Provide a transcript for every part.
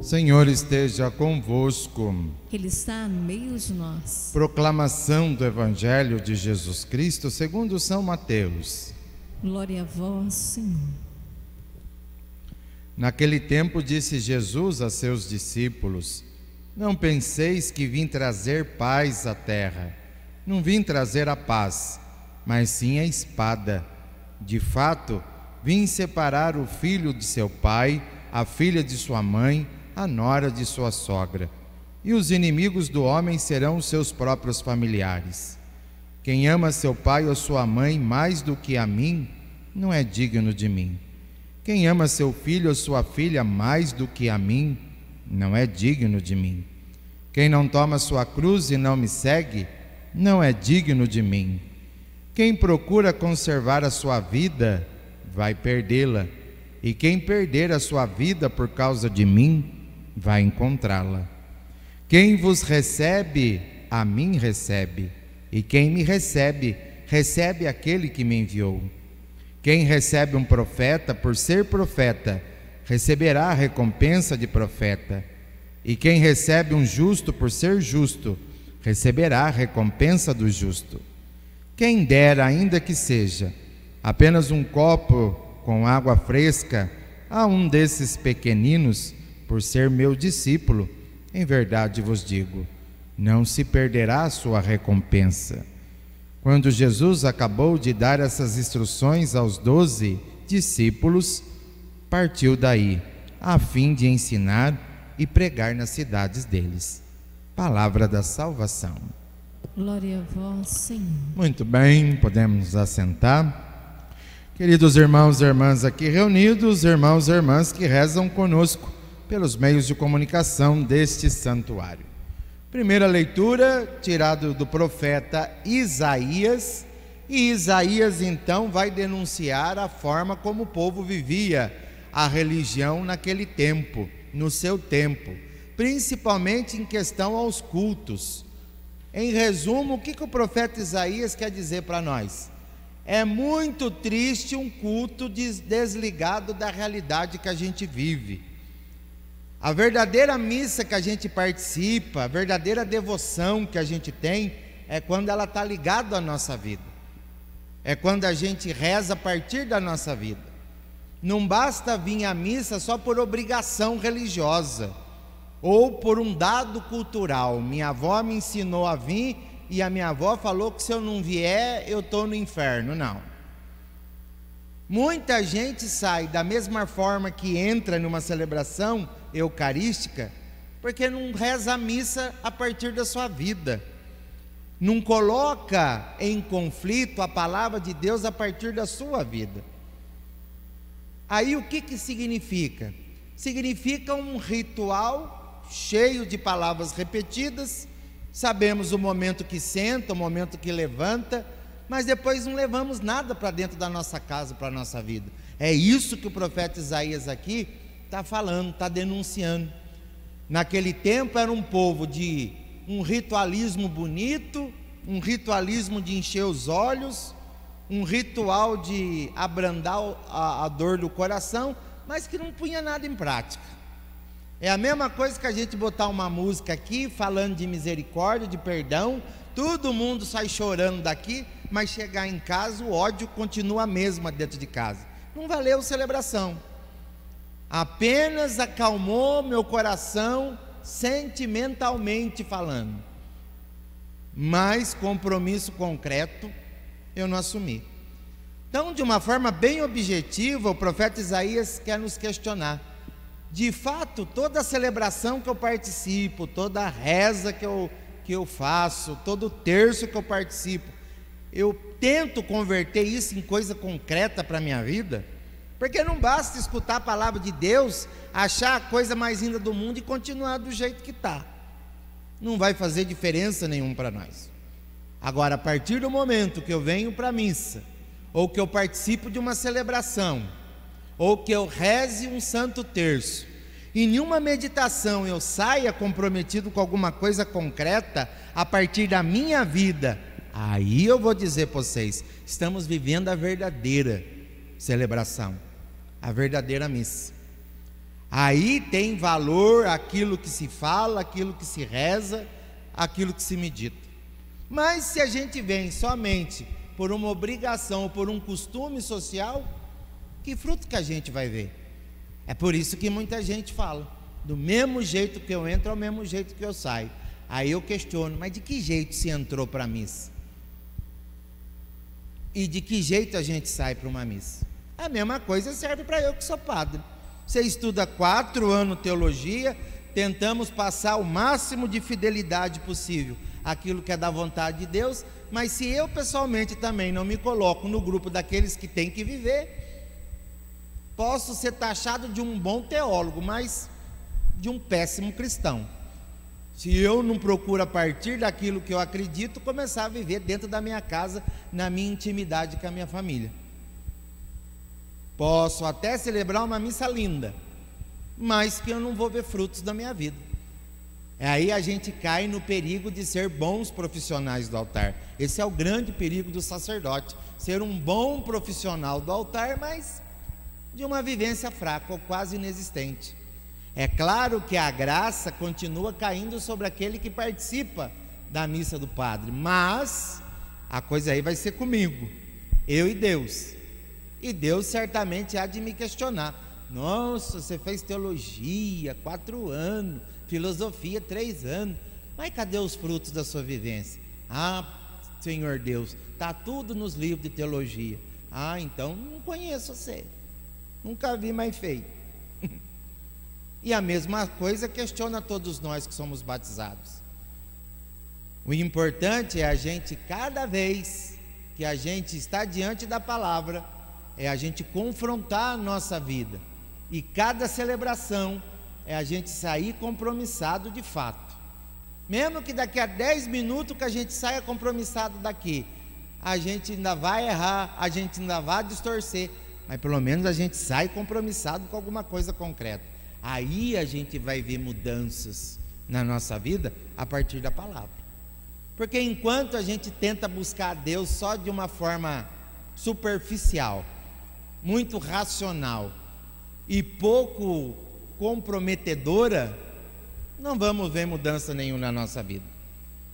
Senhor esteja convosco. Ele está no meio de nós. Proclamação do Evangelho de Jesus Cristo segundo São Mateus. Glória a vós, Senhor. Naquele tempo disse Jesus a seus discípulos: Não penseis que vim trazer paz à terra. Não vim trazer a paz, mas sim a espada. De fato, vim separar o filho de seu pai, a filha de sua mãe, a nora de sua sogra. E os inimigos do homem serão os seus próprios familiares. Quem ama seu pai ou sua mãe mais do que a mim, não é digno de mim. Quem ama seu filho ou sua filha mais do que a mim, não é digno de mim. Quem não toma sua cruz e não me segue, não é digno de mim. Quem procura conservar a sua vida, vai perdê-la. E quem perder a sua vida por causa de mim, vai encontrá-la. Quem vos recebe, a mim recebe. E quem me recebe, recebe aquele que me enviou. Quem recebe um profeta por ser profeta, receberá a recompensa de profeta. E quem recebe um justo por ser justo, receberá a recompensa do justo. Quem dera, ainda que seja, apenas um copo com água fresca a um desses pequeninos, por ser meu discípulo, em verdade vos digo, não se perderá a sua recompensa. Quando Jesus acabou de dar essas instruções aos 12 discípulos, partiu daí, a fim de ensinar e pregar nas cidades deles. Palavra da salvação. Glória a vós, Senhor. Muito bem, podemos nos assentar. Queridos irmãos e irmãs aqui reunidos, irmãos e irmãs que rezam conosco pelos meios de comunicação deste santuário. Primeira leitura, tirado do profeta Isaías, e Isaías então vai denunciar a forma como o povo vivia a religião naquele tempo, no seu tempo, principalmente em questão aos cultos. Em resumo, o que o profeta Isaías quer dizer para nós? É muito triste um culto desligado da realidade que a gente vive. A verdadeira missa que a gente participa, a verdadeira devoção que a gente tem, é quando ela está ligada à nossa vida. É quando a gente reza a partir da nossa vida. Não basta vir à missa só por obrigação religiosa, ou por um dado cultural. Minha avó me ensinou a vir, e a minha avó falou que se eu não vier, eu estou no inferno. Não. Muita gente sai da mesma forma que entra numa celebração eucarística, porque não reza a missa a partir da sua vida, não coloca em conflito a palavra de Deus a partir da sua vida. Aí o que significa? Significa um ritual cheio de palavras repetidas. Sabemos o momento que senta, o momento que levanta, mas depois não levamos nada para dentro da nossa casa, para a nossa vida. É isso que o profeta Isaías aqui está falando, está denunciando. Naquele tempo era um povo de um ritualismo bonito, um ritualismo de encher os olhos, um ritual de abrandar a dor do coração, mas que não punha nada em prática. É a mesma coisa que a gente botar uma música aqui falando de misericórdia, de perdão, todo mundo sai chorando daqui, mas chegar em casa o ódio continua a mesma dentro de casa. Não valeu celebração. Apenas acalmou meu coração sentimentalmente falando, mas compromisso concreto eu não assumi. Então, de uma forma bem objetiva, o profeta Isaías quer nos questionar. De fato, toda celebração que eu participo, toda reza que eu faço, todo terço que eu participo, eu tento converter isso em coisa concreta para a minha vida? Porque não basta escutar a palavra de Deus, achar a coisa mais linda do mundo e continuar do jeito que está. Não vai fazer diferença nenhuma para nós. Agora, a partir do momento que eu venho para a missa, ou que eu participo de uma celebração, ou que eu reze um santo terço, e em uma meditação eu saia comprometido com alguma coisa concreta, a partir da minha vida, aí eu vou dizer para vocês, estamos vivendo a verdadeira celebração, a verdadeira missa. Aí tem valor aquilo que se fala, aquilo que se reza, aquilo que se medita. Mas se a gente vem somente por uma obrigação ou por um costume social, que fruto que a gente vai ver? É por isso que muita gente fala: do mesmo jeito que eu entro, é o mesmo jeito que eu saio. Aí eu questiono: mas de que jeito se entrou para a missa? E de que jeito a gente sai para uma missa? A mesma coisa serve para eu que sou padre. Você estuda 4 anos teologia, tentamos passar o máximo de fidelidade possível aquilo que é da vontade de Deus, mas se eu pessoalmente também não me coloco no grupo daqueles que têm que viver, posso ser taxado de um bom teólogo, mas de um péssimo cristão, se eu não procuro, a partir daquilo que eu acredito, começar a viver dentro da minha casa, na minha intimidade com a minha família. Posso até celebrar uma missa linda, mas que eu não vou ver frutos da minha vida. Aí a gente cai no perigo de ser bons profissionais do altar. Esse é o grande perigo do sacerdote: ser um bom profissional do altar, mas de uma vivência fraca ou quase inexistente. É claro que a graça continua caindo sobre aquele que participa da missa do padre, mas a coisa aí vai ser comigo, eu e Deus. E Deus certamente há de me questionar: nossa, você fez teologia 4 anos, filosofia 3 anos, mas cadê os frutos da sua vivência? Ah, Senhor Deus, está tudo nos livros de teologia. Ah, então não conheço você, nunca vi mais feio. E a mesma coisa questiona todos nós que somos batizados. O importante é a gente, cada vez que a gente está diante da palavra, é a gente confrontar a nossa vida, e cada celebração é a gente sair compromissado de fato. Mesmo que daqui a 10 minutos que a gente saia compromissado daqui, a gente ainda vai errar, a gente ainda vai distorcer, mas pelo menos a gente sai compromissado com alguma coisa concreta. Aí a gente vai ver mudanças na nossa vida a partir da palavra. Porque enquanto a gente tenta buscar a Deus só de uma forma superficial, muito racional e pouco comprometedora, não vamos ver mudança nenhuma na nossa vida.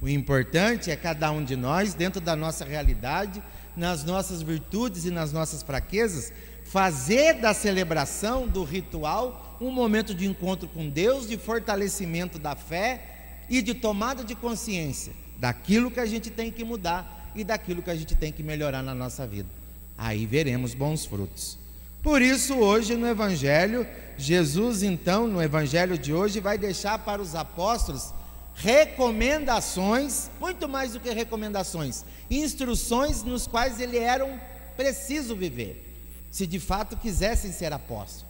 O importante é cada um de nós, dentro da nossa realidade, nas nossas virtudes e nas nossas fraquezas, fazer da celebração, do ritual, um momento de encontro com Deus, de fortalecimento da fé e de tomada de consciência daquilo que a gente tem que mudar e daquilo que a gente tem que melhorar na nossa vida. Aí veremos bons frutos. Por isso, hoje no Evangelho, Jesus então, no Evangelho de hoje, vai deixar para os apóstolos recomendações, muito mais do que recomendações, instruções nos quais eles eram preciso viver, se de fato quisessem ser apóstolos.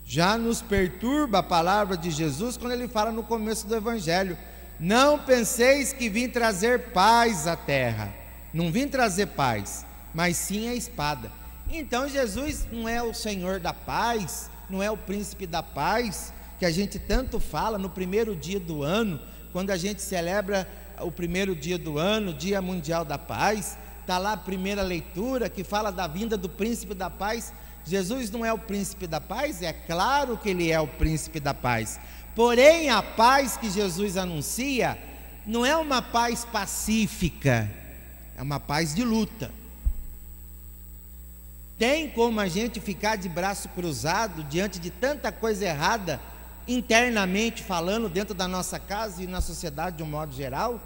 Já nos perturba a palavra de Jesus quando ele fala no começo do Evangelho: não penseis que vim trazer paz à terra. Não vim trazer paz, mas sim a espada. Então Jesus não é o Senhor da paz, não é o príncipe da paz, que a gente tanto fala no primeiro dia do ano, quando a gente celebra o primeiro dia do ano, Dia Mundial da Paz. Está lá a primeira leitura que fala da vinda do príncipe da paz. Jesus não é o príncipe da paz? É claro que ele é o príncipe da paz. Porém, a paz que Jesus anuncia não é uma paz pacífica, é uma paz de luta. Tem como a gente ficar de braço cruzado diante de tanta coisa errada, internamente falando, dentro da nossa casa e na sociedade de um modo geral?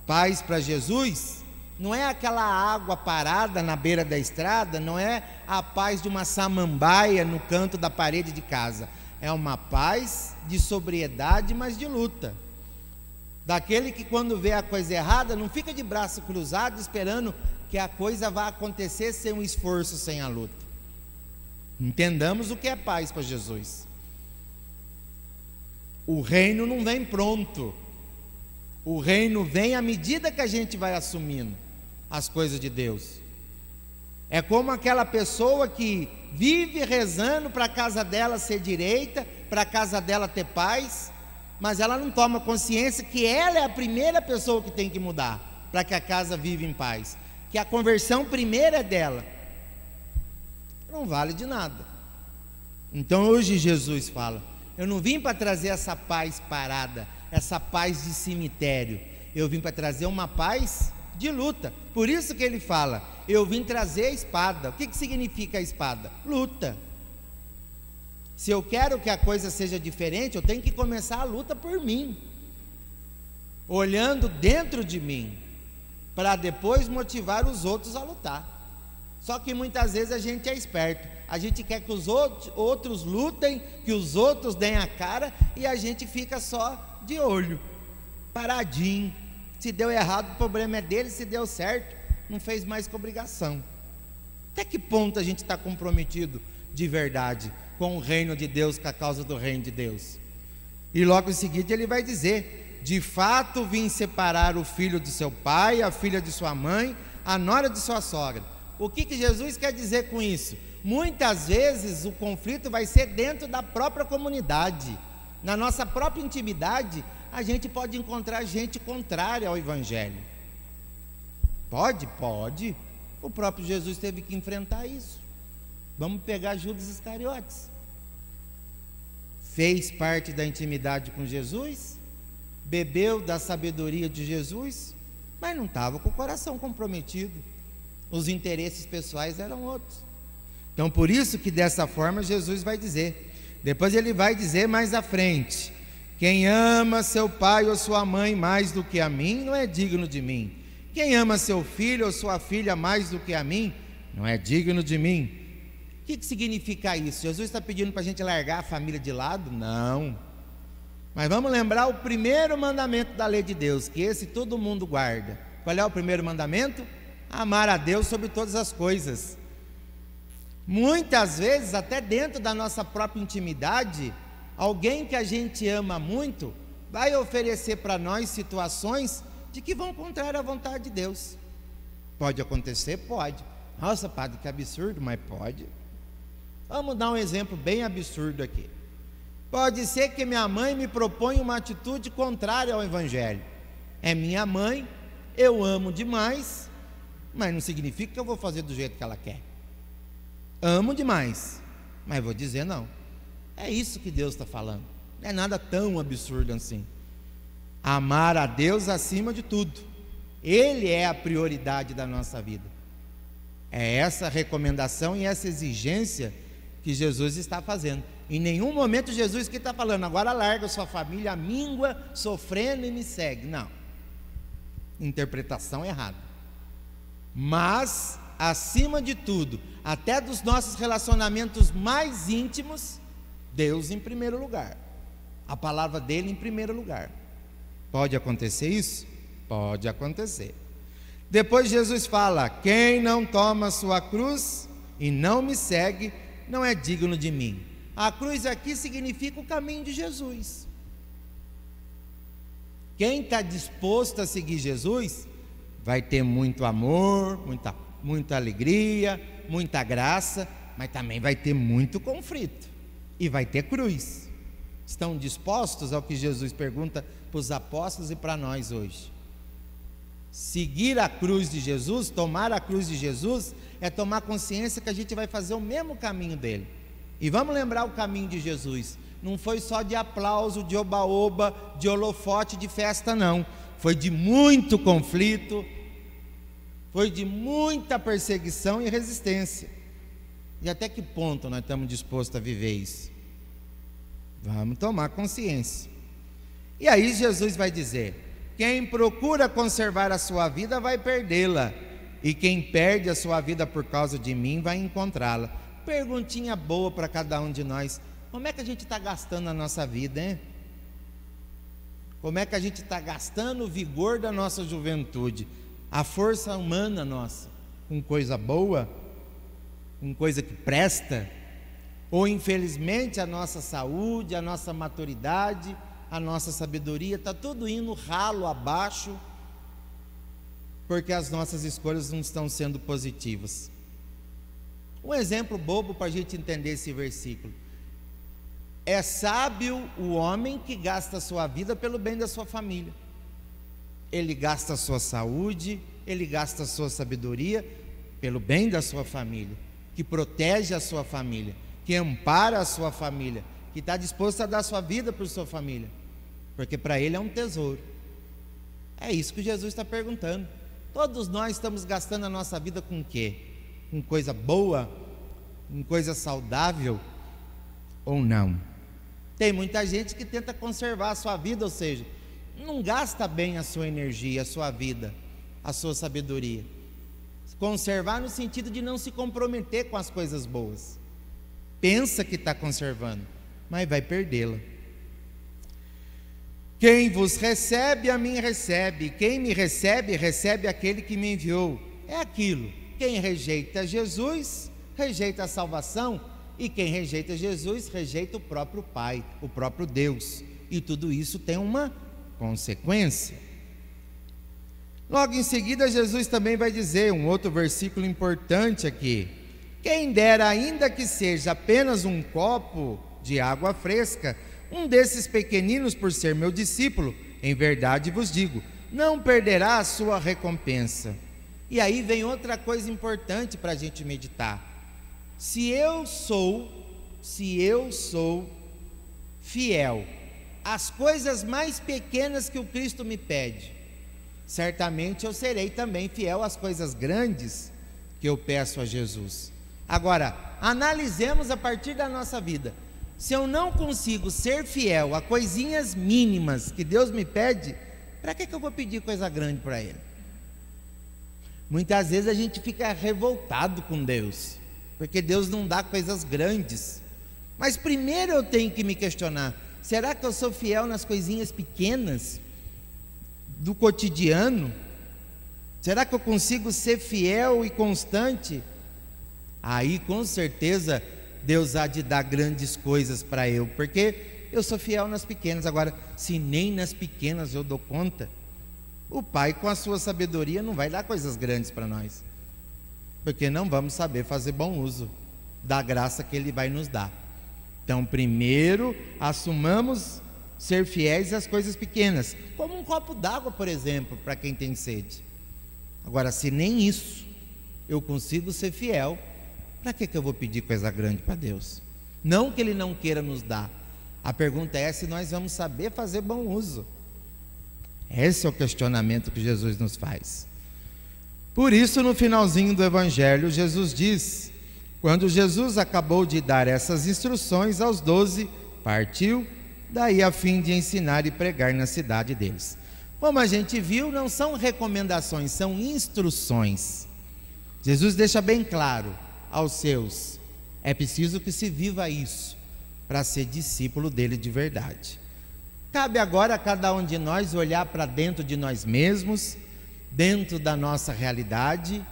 Paz para Jesus não é aquela água parada na beira da estrada, não é a paz de uma samambaia no canto da parede de casa. É uma paz de sobriedade, mas de luta. Daquele que, quando vê a coisa errada, não fica de braço cruzado esperando que a coisa vá acontecer sem um esforço, sem a luta. Entendamos o que é paz para Jesus. O reino não vem pronto. O reino vem à medida que a gente vai assumindo as coisas de Deus. É como aquela pessoa que vive rezando para a casa dela ser direita, para a casa dela ter paz, mas ela não toma consciência que ela é a primeira pessoa que tem que mudar para que a casa viva em paz, que a conversão primeira é dela. Não vale de nada. Então hoje Jesus fala: eu não vim para trazer essa paz parada, essa paz de cemitério, eu vim para trazer uma paz de luta. Por isso que ele fala: eu vim trazer a espada. O que significa a espada? Luta. Se eu quero que a coisa seja diferente, eu tenho que começar a luta por mim, olhando dentro de mim, para depois motivar os outros a lutar. Só que muitas vezes a gente é esperto, a gente quer que os outros lutem, que os outros deem a cara, e a gente fica só de olho, paradinho. Se deu errado, o problema é dele; se deu certo, não fez mais que obrigação. Até que ponto a gente está comprometido de verdade com o reino de Deus, com a causa do reino de Deus? E logo em seguida ele vai dizer: de fato vim separar o filho de seu pai, a filha de sua mãe, a nora de sua sogra. O que Jesus quer dizer com isso? Muitas vezes o conflito vai ser dentro da própria comunidade, na nossa própria intimidade. A gente pode encontrar gente contrária ao Evangelho. Pode. O próprio Jesus teve que enfrentar isso. Vamos pegar Judas Iscariotes. Fez parte da intimidade com Jesus, bebeu da sabedoria de Jesus, mas não estava com o coração comprometido. Os interesses pessoais eram outros. Então por isso que dessa forma Jesus vai dizer. Depois ele vai dizer mais à frente: quem ama seu pai ou sua mãe mais do que a mim, não é digno de mim. Quem ama seu filho ou sua filha mais do que a mim, não é digno de mim. O que significa isso? Jesus está pedindo para a gente largar a família de lado? Não. Mas vamos lembrar o primeiro mandamento da lei de Deus, que esse todo mundo guarda. Qual é o primeiro mandamento? Amar a Deus sobre todas as coisas. Muitas vezes, até dentro da nossa própria intimidade, alguém que a gente ama muito vai oferecer para nós situações de que vão contrário à vontade de Deus. Pode acontecer? Pode. Nossa, padre, que absurdo, mas pode. Vamos dar um exemplo bem absurdo aqui. Pode ser que minha mãe me proponha uma atitude contrária ao Evangelho. É minha mãe, eu amo demais, mas não significa que eu vou fazer do jeito que ela quer. Amo demais, mas vou dizer não. É isso que Deus está falando. Não é nada tão absurdo assim. Amar a Deus acima de tudo. Ele é a prioridade da nossa vida. É essa recomendação e essa exigência que Jesus está fazendo. Em nenhum momento Jesus que está falando: agora larga sua família, míngua, sofrendo e me segue. Não. Interpretação errada. Mas, acima de tudo, até dos nossos relacionamentos mais íntimos, Deus em primeiro lugar, a palavra dele em primeiro lugar. Pode acontecer isso? Pode acontecer. Depois Jesus fala: quem não toma sua cruz e não me segue, não é digno de mim. A cruz aqui significa o caminho de Jesus. Quem está disposto a seguir Jesus vai ter muito amor, muita alegria, muita graça, mas também vai ter muito conflito e vai ter cruz. Estão dispostos ao que Jesus pergunta para os apóstolos e para nós hoje? Seguir a cruz de Jesus, tomar a cruz de Jesus, é tomar consciência que a gente vai fazer o mesmo caminho dele. E vamos lembrar o caminho de Jesus: não foi só de aplauso, de oba-oba, de holofote, de festa, não. Foi de muito conflito, foi de muita perseguição e resistência. E até que ponto nós estamos dispostos a viver isso? Vamos tomar consciência. E aí Jesus vai dizer: quem procura conservar a sua vida vai perdê-la, e quem perde a sua vida por causa de mim vai encontrá-la. Perguntinha boa para cada um de nós: como é que a gente está gastando a nossa vida, hein? Como é que a gente está gastando o vigor da nossa juventude, a força humana nossa, com coisa boa, com coisa que presta? Ou infelizmente a nossa saúde, a nossa maturidade, a nossa sabedoria está tudo indo ralo abaixo, porque as nossas escolhas não estão sendo positivas. Um exemplo bobo para a gente entender esse versículo: é sábio o homem que gasta a sua vida pelo bem da sua família. Ele gasta a sua saúde, ele gasta a sua sabedoria pelo bem da sua família, que protege a sua família, que ampara a sua família, que está disposto a dar sua vida por sua família, porque para ele é um tesouro. É isso que Jesus está perguntando. Todos nós estamos gastando a nossa vida com o quê? Com coisa boa? Com coisa saudável? Ou não? Tem muita gente que tenta conservar a sua vida, ou seja, não gasta bem a sua energia, a sua vida, a sua sabedoria. Conservar no sentido de não se comprometer com as coisas boas. Pensa que está conservando, mas vai perdê-la. Quem vos recebe, a mim recebe. Quem me recebe, recebe aquele que me enviou. É aquilo. Quem rejeita Jesus, rejeita a salvação. E quem rejeita Jesus, rejeita o próprio Pai, o próprio Deus. E tudo isso tem uma consequência. Logo em seguida, Jesus também vai dizer, um outro versículo importante aqui: quem dera ainda que seja apenas um copo de água fresca, um desses pequeninos, por ser meu discípulo, em verdade vos digo, não perderá a sua recompensa. E aí vem outra coisa importante para a gente meditar. Se eu sou fiel às coisas mais pequenas que o Cristo me pede, certamente eu serei também fiel às coisas grandes que eu peço a Jesus. Agora, analisemos a partir da nossa vida. Se eu não consigo ser fiel a coisinhas mínimas que Deus me pede, para que eu vou pedir coisa grande para Ele? Muitas vezes a gente fica revoltado com Deus, porque Deus não dá coisas grandes. Mas primeiro eu tenho que me questionar: será que eu sou fiel nas coisinhas pequenas do cotidiano? Será que eu consigo ser fiel e constante? Aí com certeza Deus há de dar grandes coisas para eu, porque eu sou fiel nas pequenas. Agora, se nem nas pequenas eu dou conta, o Pai, com a sua sabedoria, não vai dar coisas grandes para nós, porque não vamos saber fazer bom uso da graça que Ele vai nos dar. Então, primeiro, assumamos ser fiéis às coisas pequenas, como um copo d'água, por exemplo, para quem tem sede. Agora, se nem isso eu consigo ser fiel, para que eu vou pedir coisa grande para Deus? Não que Ele não queira nos dar. A pergunta é se nós vamos saber fazer bom uso. Esse é o questionamento que Jesus nos faz. Por isso, no finalzinho do Evangelho, Jesus diz: quando Jesus acabou de dar essas instruções aos 12, partiu, daí a fim de ensinar e pregar na cidade deles. Como a gente viu, não são recomendações, são instruções. Jesus deixa bem claro aos seus: é preciso que se viva isso para ser discípulo dele de verdade. Cabe agora a cada um de nós olhar para dentro de nós mesmos, dentro da nossa realidade,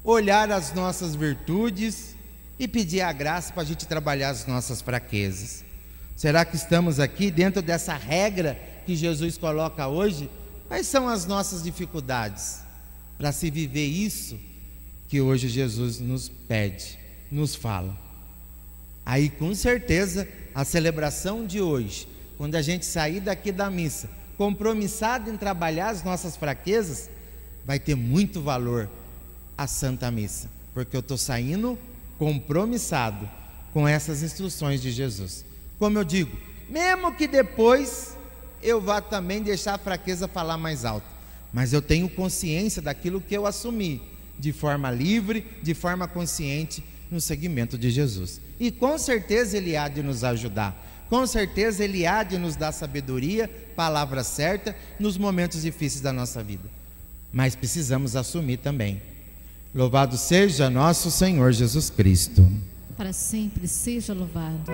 olhar as nossas virtudes e pedir a graça para a gente trabalhar as nossas fraquezas. Será que estamos aqui dentro dessa regra que Jesus coloca hoje? Quais são as nossas dificuldades para se viver isso que hoje Jesus nos pede, nos fala? Aí com certeza a celebração de hoje, quando a gente sair daqui da missa compromissado em trabalhar as nossas fraquezas, vai ter muito valor a Santa Missa, porque eu estou saindo compromissado com essas instruções de Jesus. Como eu digo, mesmo que depois eu vá também deixar a fraqueza falar mais alto, mas eu tenho consciência daquilo que eu assumi, de forma livre, de forma consciente, no seguimento de Jesus. E com certeza Ele há de nos ajudar, com certeza Ele há de nos dar sabedoria, palavra certa, nos momentos difíceis da nossa vida. Mas precisamos assumir também. Louvado seja nosso Senhor Jesus Cristo. Para sempre seja louvado.